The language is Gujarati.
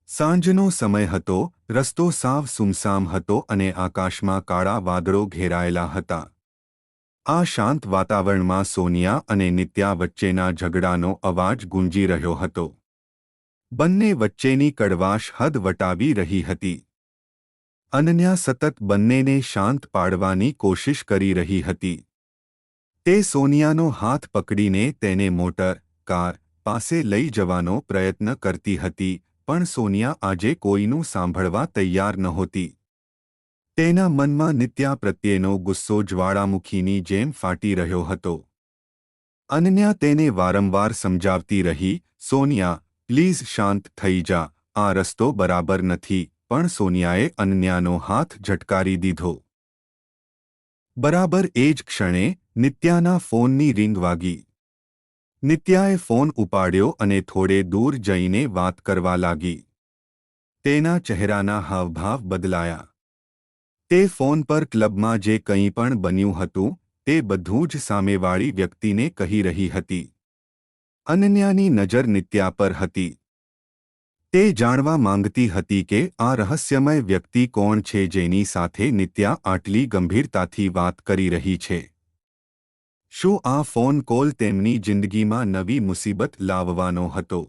સાંજનો સમય હતો, રસ્તો સાવ સુમસામ હતો અને આકાશમાં કાળા વાદળો ઘેરાયેલા હતા. આ શાંત વાતાવરણમાં સોનિયા અને નિત્યા વચ્ચેના ઝઘડાનો અવાજ ગુંજી રહ્યો હતો. બંને વચ્ચેની કડવાશ હદ વટાવી રહી હતી. અનન્યા સતત બંનેને શાંત પાડવાની કોશિશ કરી રહી હતી. તે સોનિયાનો હાથ પકડીને તેને મોટર, કાર પાસે લઈ જવાનો પ્રયત્ન કરતી હતી, પણ સોનિયા આજે કોઈનું સાંભળવા તૈયાર નહોતી. તેના મનમાં નિત્યા પ્રત્યેનો ગુસ્સો જ્વાળામુખીની જેમ ફાટી રહ્યો હતો. અનન્યા તેને વારંવાર સમજાવતી રહી, સોનિયા, પ્લીઝ શાંત થઈ જા, આ રસ્તો બરાબર નથી, પણ સોનિયાએ અનન્યાનો હાથ ઝટકારી દીધો. બરાબર એ જ ક્ષણે નિત્યાના ફોનની રિંગ વાગી. નિત્યાએ ફોન ઉપાડ્યો અને થોડે દૂર જઈને વાત કરવા લાગી. તેના ચહેરાના હાવભાવ બદલાયા. તે ફોન પર ક્લબમાં જે કંઈ પણ બન્યું હતું તે બધું જ સામેવાળી વ્યક્તિને કહી રહી હતી. અનન્યાની નજર નિત્યા પર હતી. તે જાણવા માંગતી હતી કે આ રહસ્યમય વ્યક્તિ કોણ છે જેની સાથે નિત્યા આટલી ગંભીરતાથી વાત કરી રહી છે. શું આ ફોન કોલ તેમની જિંદગીમાં નવી મુસીબત લાવવાનો હતો?